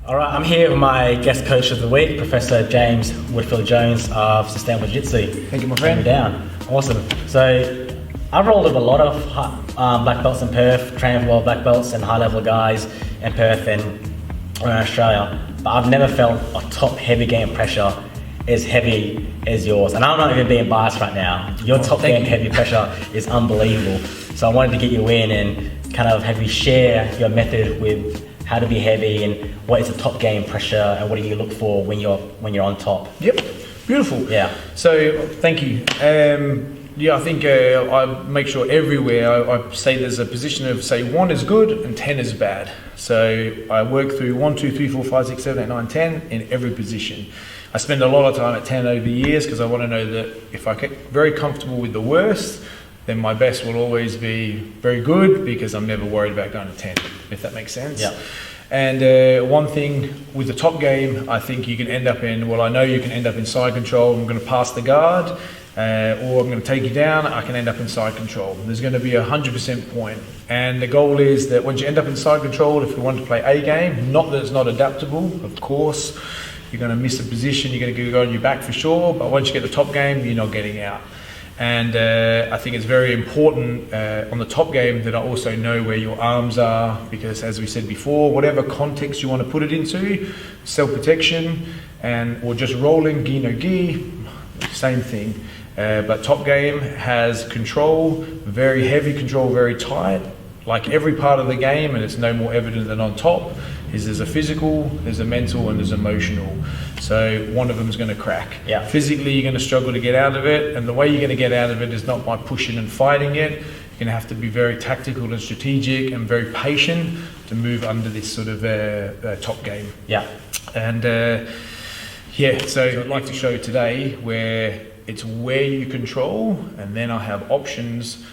All right, I'm here with my guest coach of the week, Professor James Woodfield-Jones of Sustainable Jiu-Jitsu. Thank you, my friend. Down. Awesome. So I've rolled with a lot of black belts in Perth, trained with black belts and high-level guys in Perth and around Australia, but I've never felt a top heavy game pressure as heavy as yours. And I'm not even being biased right now. Your top game heavy pressure is unbelievable. So I wanted to get you in and kind of have you share your method with how to be heavy and what is the top game pressure and what do you look for when you're on top. Yep, beautiful. Yeah. So thank you. I think I make sure everywhere I say there's a position of say 1 is good and 10 is bad. So I work through 1, 2, 3, 4, 5, 6, 7, 8, 9, 10 in every position. I spend a lot of time at 10 over the years because I want to know that if I get very comfortable with the worst, then my best will always be very good because I'm never worried about going to 10, if that makes sense. Yeah. And one thing with the top game, I think you can end up in, well, I know you can end up in side control. I'm going to pass the guard, or I'm going to take you down. I can end up in side control. There's going to be 100% point. And the goal is that once you end up in side control, if you want to play A game, not that it's not adaptable, of course, you're going to miss a position, you're going to go on your back for sure, but once you get the top game, you're not getting out. And I think it's very important on the top game that I also know where your arms are, because as we said before, whatever context you want to put it into, self-protection or just rolling, gi no gi, same thing. But top game has control, very heavy control, very tight, like every part of the game, and it's no more evident than on top. There's a physical, there's a mental, and there's emotional. So one of them is going to crack. Yeah. Physically, you're going to struggle to get out of it, and the way you're going to get out of it is not by pushing and fighting it. You're going to have to be very tactical and strategic and very patient to move under this sort of top game. Yeah. And so I'd like to show today where it's where you control, and then I have options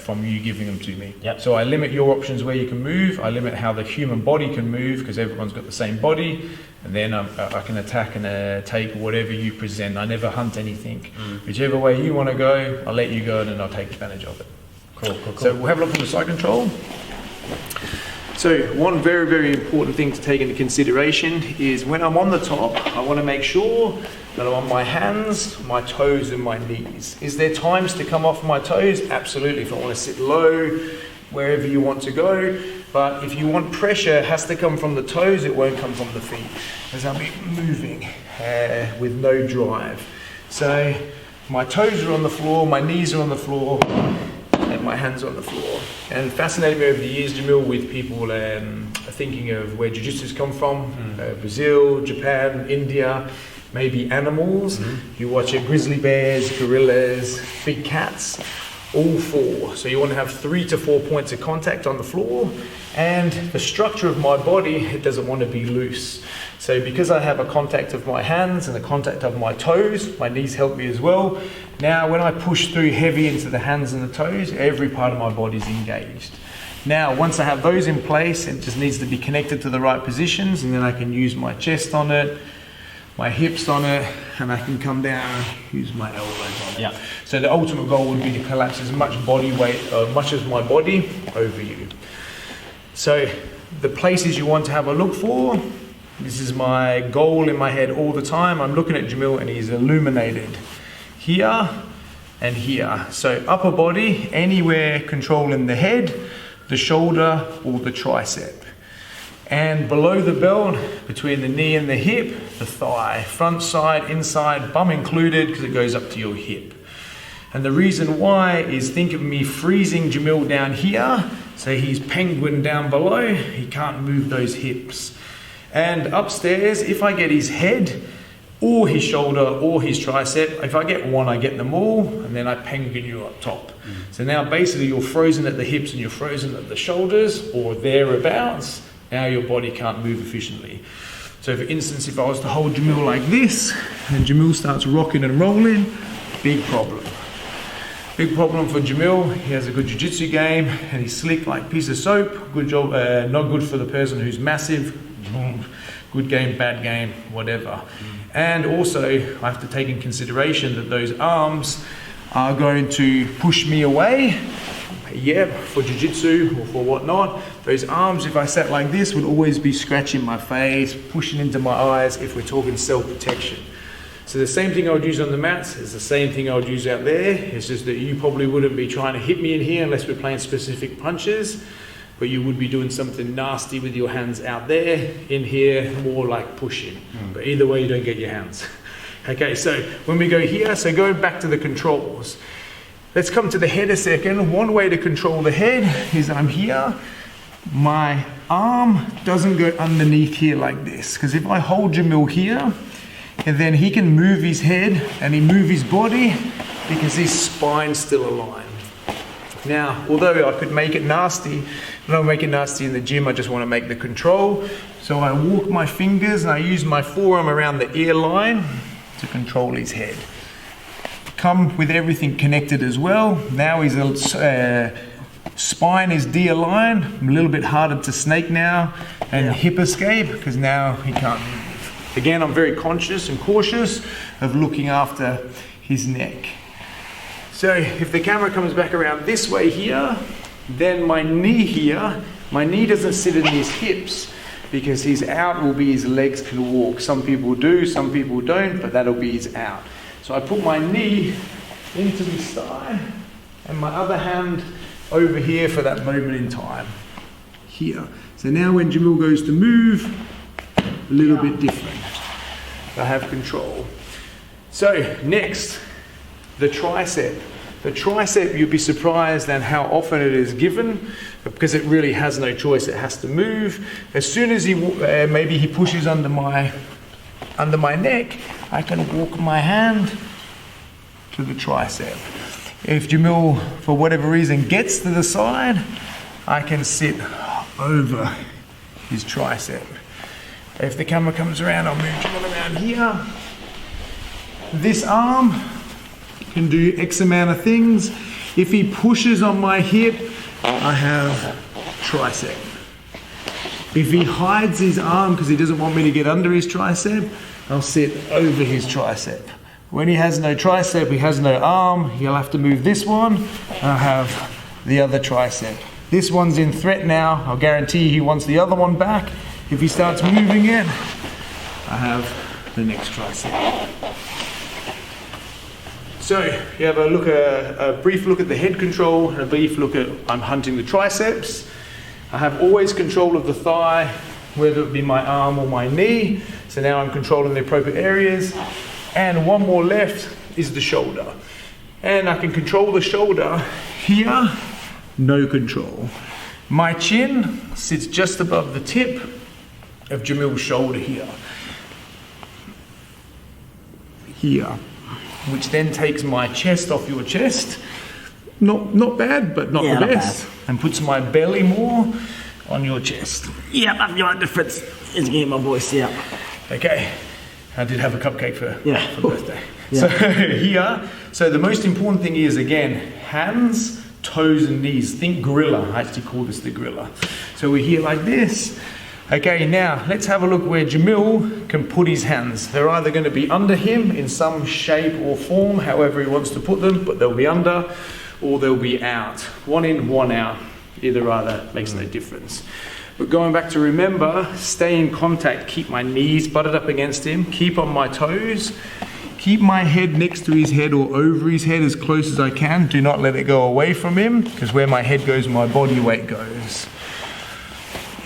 from you giving them to me. Yep. So I limit your options where you can move, I limit how the human body can move because everyone's got the same body, and then I can attack and take whatever you present. I never hunt anything. Whichever way you want to go, I'll let you go and then I'll take advantage of it. Cool. So we'll have a look at the side control. So one very, very important thing to take into consideration is when I'm on the top, I want to make sure that I'm on my hands, my toes and my knees. Is there times to come off my toes? Absolutely. If I want to sit low, wherever you want to go. But if you want pressure, it has to come from the toes, it won't come from the feet. As I'll be moving with no drive. So my toes are on the floor, my knees are on the floor, and my hands on the floor. And fascinated me over the years, Jamil, with people thinking of where jiu-jitsu's come from, Brazil, Japan, India, maybe animals. You watch it, grizzly bears, gorillas, big cats, all 4. So you want to have 3 to 4 points of contact on the floor, and the structure of my body, it doesn't want to be loose. So because I have a contact of my hands and a contact of my toes, my knees help me as well. Now when I push through heavy into the hands and the toes, every part of my body is engaged. Now once I have those in place, it just needs to be connected to the right positions, and then I can use my chest on it, my hips on it, and I can come down, use my elbows on it. Yeah. So the ultimate goal would be to collapse as much body weight, much as my body over you. So the places you want to have a look for, this is my goal in my head all the time. I'm looking at Jamil and he's illuminated here and here. So upper body, anywhere controlling the head, the shoulder or the tricep. And below the belt, between the knee and the hip, the thigh, front side, inside, bum included, because it goes up to your hip. And the reason why is, think of me freezing Jamil down here, so he's penguin down below, he can't move those hips. And upstairs, if I get his head, or his shoulder, or his tricep, if I get one, I get them all, and then I penguin you up top. So now basically you're frozen at the hips and you're frozen at the shoulders, or thereabouts. Now your body can't move efficiently. So for instance, if I was to hold Jamil like this, and Jamil starts rocking and rolling, big problem. Big problem for Jamil. He has a good jiu-jitsu game, and he's slick like a piece of soap. Good job, not good for the person who's massive. Good game, bad game, whatever. And also, I have to take in consideration that those arms are going to push me away. yeah, for jiu-jitsu or for whatnot, those arms, if I sat like this, would always be scratching my face, pushing into my eyes if we're talking self-protection. So the same thing I would use on the mats is the same thing I would use out there. It's just that you probably wouldn't be trying to hit me in here unless we're playing specific punches, but you would be doing something nasty with your hands out there. In here, more like pushing. But either way, you don't get your hands. Okay, so when we go here, so going back to the controls, let's come to the head a second. One way to control the head is I'm here. My arm doesn't go underneath here like this, because if I hold Jamil here, and then he can move his head and he move his body because his spine's still aligned. Now, although I could make it nasty, I don't make it nasty in the gym, I just want to make the control. So I walk my fingers and I use my forearm around the ear line to control his head. Come with everything connected as well. Now his spine is de-aligned, a little bit harder to snake now, and hip escape because now he can't move. Again, I'm very conscious and cautious of looking after his neck. So if the camera comes back around this way here, then my knee here, my knee doesn't sit in his hips because his out will be his legs can walk. Some people do, some people don't, but that'll be his out. So I put my knee into his thigh and my other hand over here for that moment in time. Here. So now when Jamil goes to move, a little bit different. I have control. So next, the tricep. The tricep, you'd be surprised at how often it is given because it really has no choice. It has to move. As soon as he maybe he pushes under my neck, I can walk my hand to the tricep. If Jamil, for whatever reason, gets to the side, I can sit over his tricep. If the camera comes around, I'll move Jamil around here. This arm can do X amount of things. If he pushes on my hip, I have tricep. If he hides his arm because he doesn't want me to get under his tricep, I'll sit over his tricep. When he has no tricep, he has no arm, he'll have to move this one, and I have the other tricep. This one's in threat now. I'll guarantee he wants the other one back. If he starts moving it, I have the next tricep. So you have a brief look at the head control and a brief look at I'm hunting the triceps. I have always control of the thigh, whether it be my arm or my knee. So now I'm controlling the appropriate areas. And one more left is the shoulder. And I can control the shoulder here, no control. My chin sits just above the tip of Jamil's shoulder here. Here. Which then takes my chest off your chest. Not bad, but not the best. And puts my belly more on your chest. Yeah, that's the only difference is getting my voice, yeah. Okay. I did have a cupcake for birthday. Yeah. So here, so the most important thing is, again, hands, toes and knees. Think gorilla. I actually call this the gorilla. So we're here like this. Okay, now let's have a look where Jamil can put his hands. They're either going to be under him in some shape or form, however he wants to put them, but they'll be under or they'll be out. One in, one out. Either makes no difference. But going back to remember, stay in contact, keep my knees butted up against him, keep on my toes, keep my head next to his head or over his head as close as I can. Do not let it go away from him, because where my head goes, my body weight goes.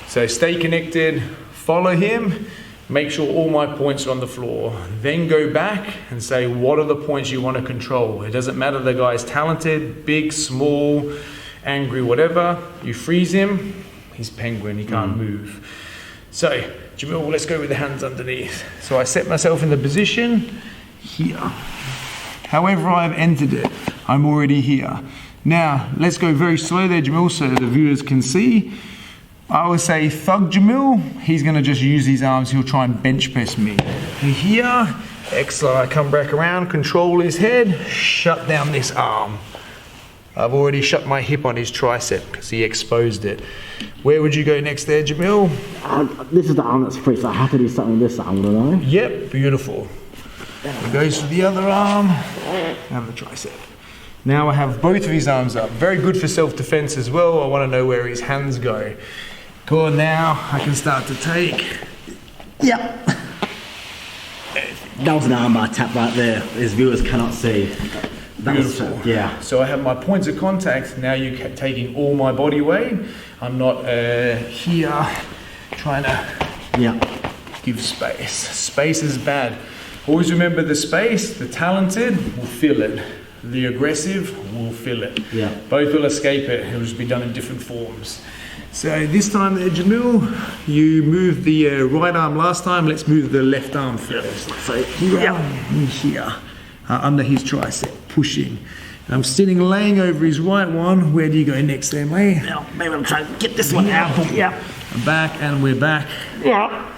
So stay connected, follow him, make sure all my points are on the floor. Then go back and say, what are the points you want to control? It doesn't matter the guy's talented, big, small, angry, whatever. You freeze him, he's penguin, he can't move. So, Jamil, let's go with the hands underneath. So I set myself in the position here. However I've entered it, I'm already here. Now, let's go very slow there, Jamil, so the viewers can see. I would say thug Jamil, he's going to just use his arms, he'll try and bench press me. Here, excellent, I come back around, control his head, shut down this arm. I've already shut my hip on his tricep because he exposed it. Where would you go next there, Jamil? This is the arm that's free, so I have to do something with this arm, don't I? Yep, beautiful. It goes to the other arm, and the tricep. Now I have both of his arms up. Very good for self-defense as well. I want to know where his hands go. Cool, now I can start to take. Yep. That was an armbar tap right there. As viewers cannot see. That Beautiful. Yeah. So I have my points of contact. Now you're taking all my body weight. I'm not here trying to give space. Space is bad. Always remember the space. The talented will feel it. The aggressive will feel it. Yeah. Both will escape it. It will just be done in different forms. So this time there, Jamil, you moved the right arm last time. Let's move the left arm first. So here and here, under his tricep, pushing. I'm sitting, laying over his right one. Where do you go next there, mate? Now, maybe I'll try to get this one out. Yeah. Back, and we're back. Yeah.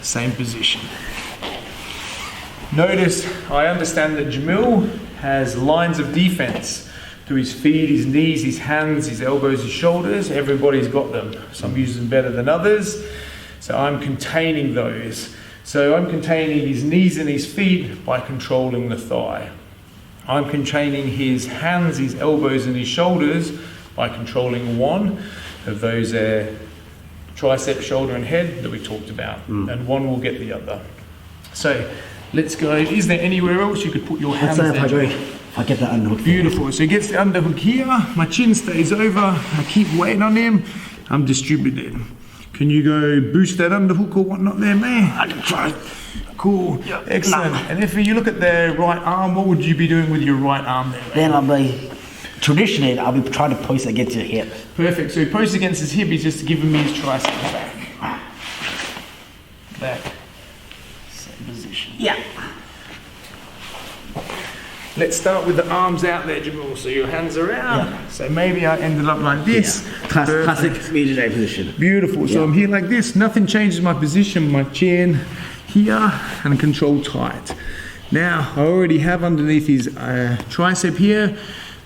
Same position. Notice, I understand that Jamil has lines of defense through his feet, his knees, his hands, his elbows, his shoulders. Everybody's got them. Some use them better than others. So I'm containing those. So I'm containing his knees and his feet by controlling the thigh. I'm containing his hands, his elbows and his shoulders by controlling one of those tricep, shoulder and head that we talked about. And one will get the other. So let's go. Is there anywhere else you could put your hands there? If I get that underhook. Beautiful. So he gets the underhook here. My chin stays over. I keep weighing on him. I'm distributed. Can you go boost that underhook or whatnot there, man? I can try. Cool. Yep. Excellent. No. And if you look at the right arm, what would you be doing with your right arm there? Then traditionally, I'll be trying to post against your hip. Perfect. So he posts against his hip. He's just giving me his tricep back. Back. Same position. Yeah. Let's start with the arms out there, Jamil. So your hands are out. Yeah. So maybe I ended up like this. Yeah. Classic BJJ position. Beautiful. So I'm here like this. Nothing changes my position. My chin here and control tight. Now I already have underneath his tricep here.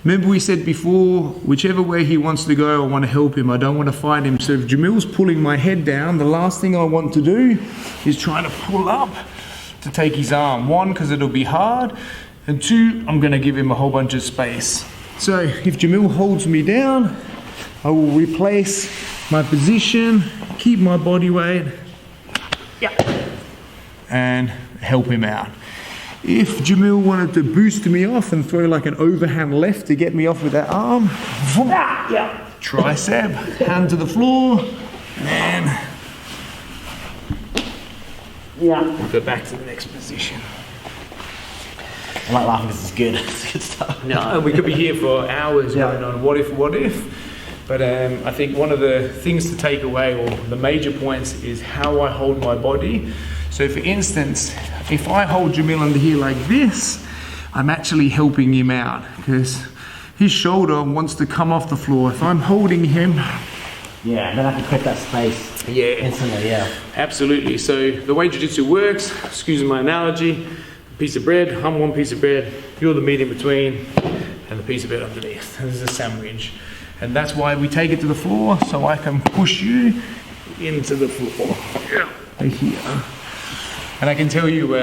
Remember we said before, whichever way he wants to go, I want to help him. I don't want to fight him. So if Jamil's pulling my head down, the last thing I want to do is try to pull up to take his arm. One, because it'll be hard. And two, I'm going to give him a whole bunch of space. So if Jamil holds me down, I will replace my position, keep my body weight, and help him out. If Jamil wanted to boost me off and throw like an overhand left to get me off with that arm, tricep, hand to the floor, and we'll go back to the next position. I like laughing, this is good. It's good stuff. No, we could be here for hours going on what if. But I think one of the things to take away, or the major points, is how I hold my body. So for instance, if I hold Jamil under here like this, I'm actually helping him out because his shoulder wants to come off the floor. If I'm holding him, then I can create that space instantly, Absolutely. So the way Jiu-Jitsu works, excuse my analogy, piece of bread, I'm one piece of bread, you're the meat in between, and the piece of bread underneath. This is a sandwich. And that's why we take it to the floor, so I can push you into the floor. Here. And I can tell you,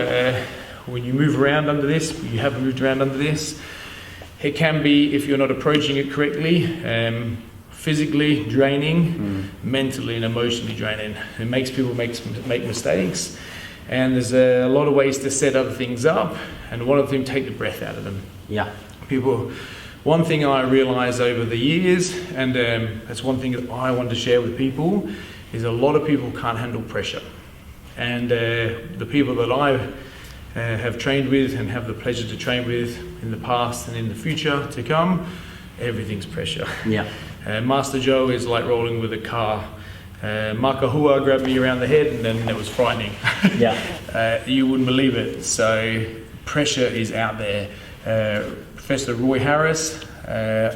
when you move around under this, you have moved around under this, it can be, if you're not approaching it correctly, physically draining, mentally and emotionally draining. It makes people make mistakes. And there's a lot of ways to set other things up, and one of them, take the breath out of them. One thing I realized over the years, and that's one thing that I want to share with people, is a lot of people can't handle pressure. And the people that I have trained with and have the pleasure to train with in the past and in the future to come, everything's pressure. Master Joe is like rolling with a car. Makahua grabbed me around the head and then it was frightening. You wouldn't believe it. So pressure is out there. Professor Roy Harris,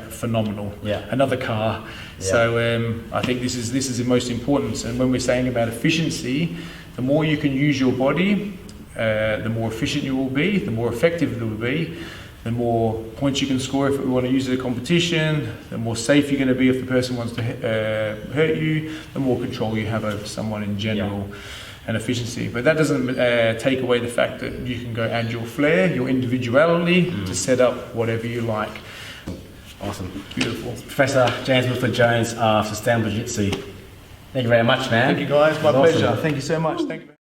phenomenal. Another car. So I think this is the most important. And when we're saying about efficiency, the more you can use your body, the more efficient you will be, the more effective it will be, the more points you can score if we want to use it in a competition, the more safe you're going to be if the person wants to hurt you, the more control you have over someone in general, and efficiency. But that doesn't take away the fact that you can go add your flair, your individuality to set up whatever you like. Awesome. Beautiful. Professor James Wilford Jones of Sustainable Jiu-Jitsu. Thank you very much, man. Thank you guys, my That was awesome. pleasure. Thank you so much. Thank you.